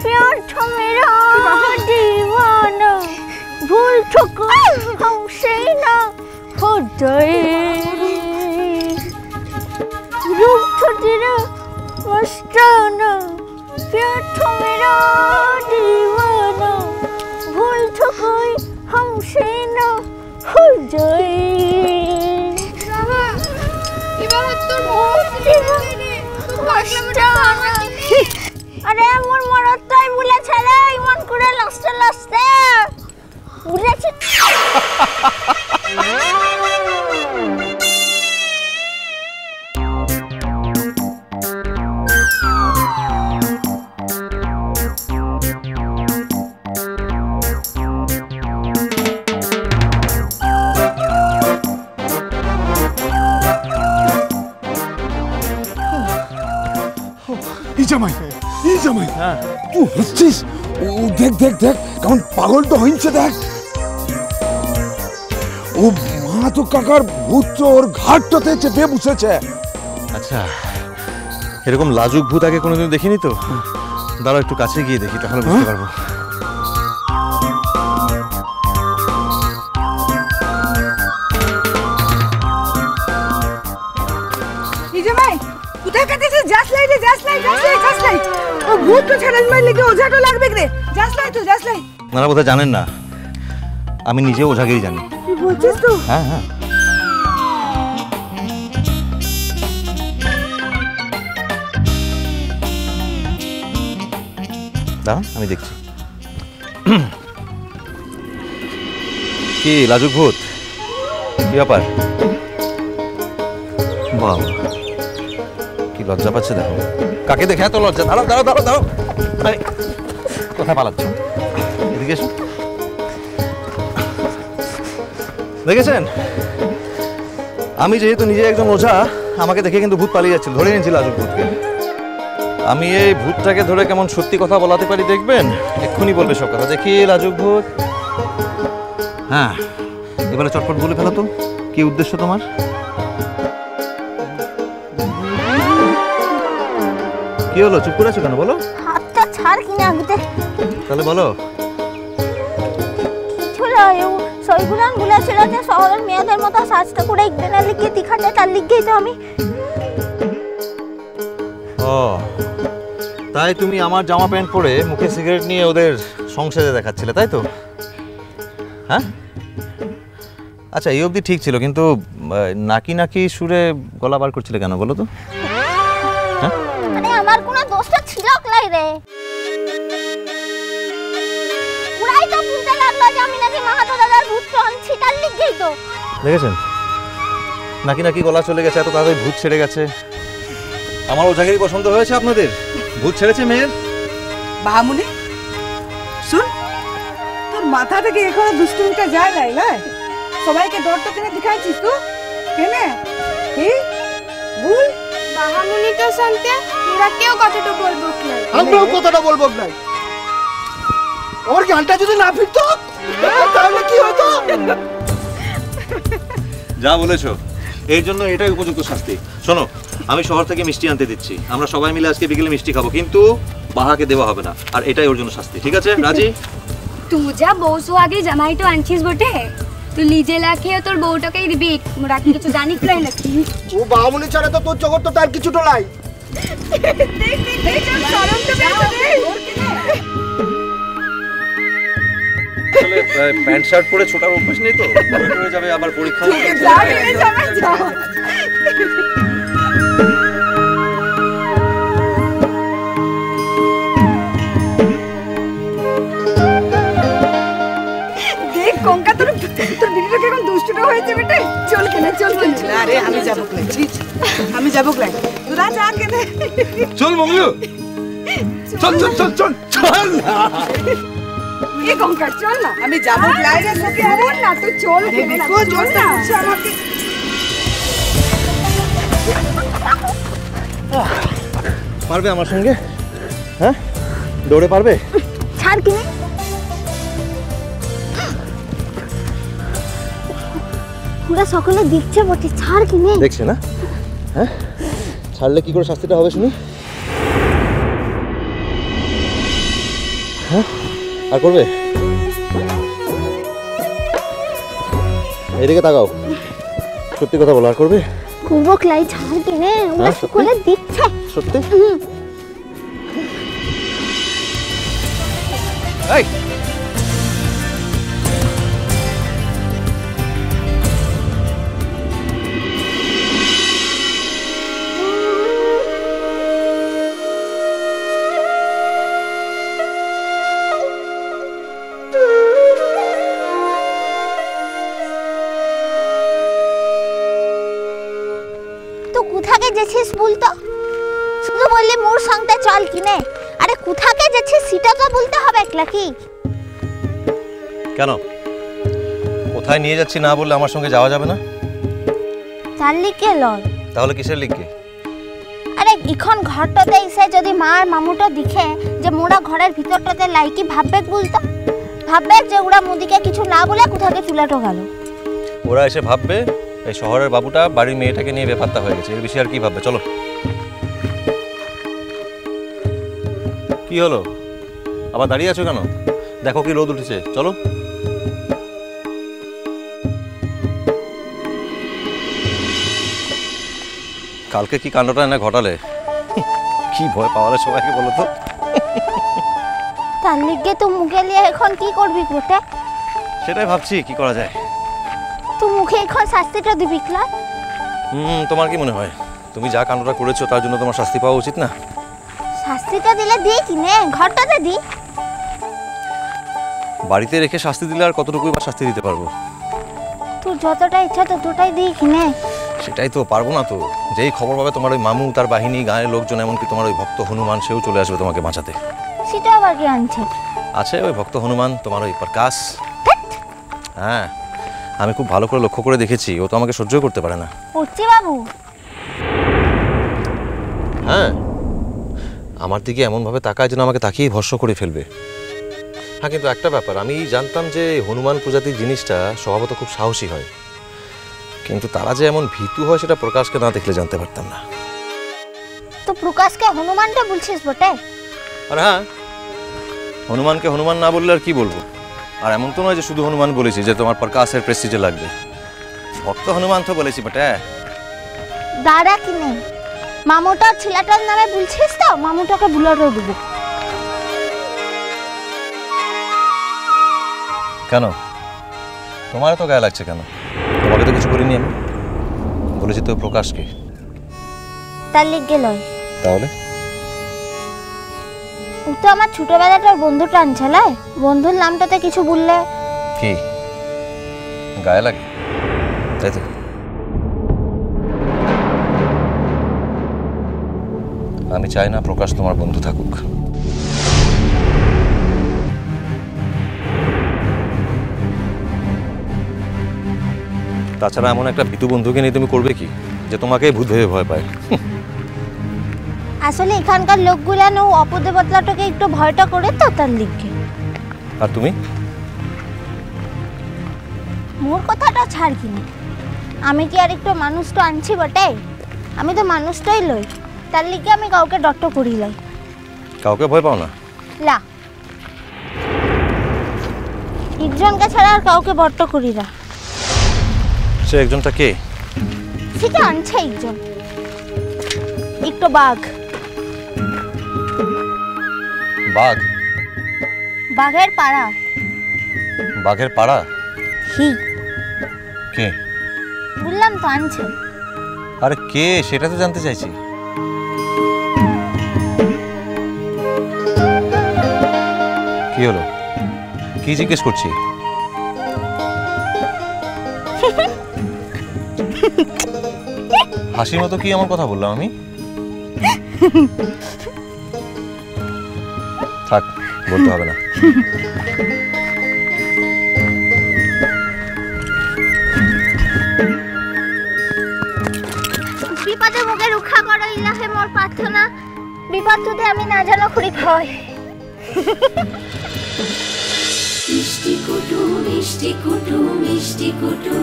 प्यार था मेरा दीवाना भूल चुका हमसे ना हो जाए रूप था तेरा मस्ताना प्यार था मेरा दीवाना भूल चुका हमसे ना हो जाए अरे मोर मरत তাই বলেছে রে ইমান করে লাস্টে লাস্টে বলেছে জামাই তুই হচ্ছিস ও দেখ দেখ দেখ কেমন পাগল তো হইছে দেখ ও মা তো কাকার ভূত ওর ঘাটটাতে চেপে বসেছে আচ্ছা এরকম লাজুক ভূত আগে কোনোদিন দেখিনি তো দাঁড়াও একটু কাছে গিয়ে দেখি তাহলে বুঝতে পারবো এই জামাই কোথায় কাটেছিস জাস লাইট ও ভূত তো ছাড়ান মারলে কি ওঝাটো লাগবে রে জাস লাই আপনারা বোধহয় জানেন না আমি নিজে ওঝাগিরি জানি কি বলছিস তুই হ্যাঁ হ্যাঁ দাঁড়ান আমি দেখছি কি লাজুক ভূত কি ব্যাপার বাবা কি লজ্জা পাচ্ছে দেখো কাকে দেখে এত লজ্জা দাঁড়াও দাঁড়াও দাঁড়াও দাঁড়াও কোথায় পালাচ্ছ এদিকে এসো দেখেছেন আমি যেহেতু নিজে একজন ওঝা আমাকে দেখে কিন্তু ভূত পালিয়ে যাচ্ছিল ধরে নিয়েছিল লাজুক ভূতকে আমি এই ভূতটাকে ধরে কেমন সত্যি কথা বলাতে পারি দেখবেন এক্ষুনি বলবে সব কথা দেখি লাজুক ভূত হ্যাঁ এবারে চটপট বলে ফেলো তো কি উদ্দেশ্য তোমার কি হলো চুপ করে আছো কেন বলো হাতটা ছাড় কিনা আগে তাহলে বলো সইগুলান বলেছিল যে শহরের মেয়েদের মতো সাজটা করে একদিন লিখে দেখাতে তার লিখেই তো আমি ও তাই তুমি আমার জামা প্যান্ট পরে মুখে সিগারেট নিয়ে ওদের সংসারে দেখাচ্ছিলে তাই তো হ্যাঁ আচ্ছা এই অবধি ঠিক ছিল কিন্তু নাকি নাকি সুরে গলা বার করছিলে কেন বলো তো হ্যাঁ আরে আমার কোনো দোষটা ছিল ক্লাই রে পুরাই তো বলতে লাগলো যে আমি নাকি মাহাতো দাদার ভূত আনছি তার লিখেই তো দেখেছেন নাকি নাকি গলা চলে গেছে এত তাড়াতাড়ি ভূত ছেড়ে গেছে আমার ওঝাগিরি পছন্দ হয়েছে আপনাদের ভূত ছেড়েছে মেয়ের বাহামুনি শুন তোর মাথা থেকে এখনো দুষ্টুমিটা যায় নাই না সবাইকে ডরটা কেনে দেখাইছিস তুই কেনে কি ভুল বাহামুনি তো শুনতে তোরা কেউ কথাটা বলবো না আমরাও কথাটা বলবো না ওর গানটা যদি না ফিরতো তাহলে কি হতো যা বলেছো এই জন্য এটাই উপযুক্ত শাস্তি শোনো আমি শহর থেকে মিষ্টি আনতে দিচ্ছি আমরা সবাই মিলে আজকে বিকেলে মিষ্টি খাবো কিন্তু বাহাকে দেওয়া হবে না আর এটাই ওর জন্য শাস্তি ঠিক আছে রাজি তুই যা বউসু আগে জামাই তো আনছিস বটে তুই নিজে লাখে তোর বউটাকেই দিবি মোরা কি কিছু জানিস নাই নাকি ও বামুনি ছাড়া তো তোর জগৎ তো তার কিছু টোলাই প্যান্ট শার্ট পরে ছোটার অভ্যাস নেই তো হয়ে যাবে আবার পরীক্ষা দেখ কঙ্কা তোর দিদিটা কেমন দুষ্টুটা হয়েছে বেটা চল কেনে আরে আমি যাবো ক্লাই আমি যাবো ক্লাই তোরা যা কেনে চল মঙ্গলু চল চল চল চল চল না এই কঙ্কা চল না আমি যাবো ক্লাই রে তোকে আরে না তুই চল কেনে না চল না আমাকে পারবে আমার সঙ্গে হ্যাঁ দৌড়ে পারবে ছাড় কিনে পুরো সকলে দেখছে বটে ছাড় কিনে দেখছে না হ্যাঁ ছাড়লে কি করে শাস্তিটা হবে শুনি হ্যাঁ আর করবে? এদিকে তাকাও, সত্যি কথা বলো, আর করবে? করবো ক্লাই, ছাড় কিনে ওরা সকলে দিচ্ছে। সত্যি? এই কোথাকে যেছিস বলতো? শুধু বললি মোর সঙ্গে চল কিনে, আরে কোথাকে যেছিস সেটা তো বলতে হবে নাকি? কেন, কোথায় নিয়ে যাচ্ছি না বললে আমার সঙ্গে যাওয়া যাবে না? তার লিখে লয়। তাহলে কিসের লিখে? আরে এখন ঘরটাতে এসে যদি মা আর মামুটা দেখে যে মোরা ঘরের ভিতরটাতে লাইকি ভাববে বলতো, ভাববে যে ওরা মুদিকে কিছু না বলে কোথাকে চুলাটো গেল। ওরা এসে ভাববে এই শহরের বাবুটা বাড়ির মেয়েটাকে নিয়ে বেপাত্তা হয়ে গেছে, এর বেশি আর কি ভাববে? চলো। কি হলো, আবার দাঁড়িয়ে আছো কেন? দেখো কি রোদ উঠেছে, চলো। কালকে কি কাণ্ডটা না ঘটালে, কি ভয় পাওয়ালে সবাইকে বলো তো। তার লিগে তো মুখে নিয়ে এখন কি করবি কোটে? সেটাই ভাবছি কি করা যায়। তুই মুখে এখন শাস্তিটা দিবি ক্লা? তোমার কি মনে হয় তুমি যা কাণ্ডটা করেছো তার জন্য তোমার শাস্তি পাওয়া উচিত না? শাস্তিটা দিলে দি কিনে, ঘরটাতে দি। বাড়িতে রেখে শাস্তি দিলে আর কতটুকুই বা শাস্তি দিতে পারবো? তোর যতটা ইচ্ছা ততটাই দি কিনে। সেটাই তো পারবো না তো। যেই খবর পাবে তোমার ওই মামু, তার বাহিনী, গায়ের লোকজন, এমনকি তোমার ওই ভক্ত হনুমান, সেও চলে আসবে তোমাকে বাঁচাতে। সেটা আবার কি আনছে? আছে ওই ভক্ত হনুমান, তোমার ওই প্রকাশ। হ্যাঁ, আমি খুব ভালো করে লক্ষ্য করে দেখেছি, ও তো আমাকে সহ্য করতে পারে না। পড়ছি বাবু। হ্যাঁ, আমার দিকে এমনভাবে তাকায় যেন আমাকে তাকিয়েই ভস্ম করে ফেলবে। হ্যাঁ, কিন্তু একটা ব্যাপার, আমি জানতাম যে হনুমান প্রজাতির জিনিসটা স্বভাবত খুব সাহসী হয়, কিন্তু তারা যে এমন ভীতু হয় সেটা প্রকাশকে না দেখলে জানতে পারতাম না। তো প্রকাশকে হনুমানটা বলছিস বটে? আর হ্যাঁ, হনুমানকে হনুমান না বললে আর কি বলবো। আর এমন তো নয় যে শুধু হনুমান বলেছি যে তোমার প্রকাশের প্রেস্টিজে লাগবে, ভক্ত হনুমান তো বলেছি বটে। দাঁড়া কিনে, মামুটার ছেলেটার নামে বলছিস তো? মামুটাকে বুলারে দেবো। কেন, তোমার তো গায়ে লাগছে কেন? তোমাকে তো কিছু বলিনি আমি, বলেছি তো প্রকাশকে। তার লিগে লয়। তাহলে ও তো আমার ছোটবেলাটার বন্ধুটা আনছিল, বন্ধুর নামটাতে কিছু বললে কি গায়ে লাগে? তাই তো। আমি চাই না প্রকাশ তোমার বন্ধু থাকুক। তাছাড়া এমন একটা ভীতু বন্ধুকে নিয়ে তুমি করবে কি যে তোমাকেই ভূত ভেবে ভয় পায়? আসলে এখানকার লোকগুলা নো অপদেবতাটাকে একটু ভয়টা করে তো, তার লিগে। আর তুমি? মোর কথাটা ছাড় কিনে, আমি কি আর একটু মানুষটা আনছি বটে? আমি তো মানুষটাই লই, তার লিগে আমি কাউকে ডক্টর করি লাই। কাউকে ভয় পাও না? লা, একজনকে ছাড়া আর কাউকে বট্ট করি না। সে একজনটা কে? সেটা আনছে একজন, একটু বাঘ। বাঘ? বাঘের পাড়া। বাঘের পাড়া? হি। কে? বললাম তো আনছে। আরে কে সেটা তো জানতে চাইছি। কি হলো, কি জিজ্ঞেস করছি? হাসির মতো কি এমন কথা বললাম আমি? থাক, বলতে হবে না। বিপদে মুখে রক্ষা করো ইলাহে মোর প্রার্থনা, বিপদ যদি আমি না জানো করি ভয়। মিষ্টি কুটু মিষ্টি কুটু মিষ্টি কুটু।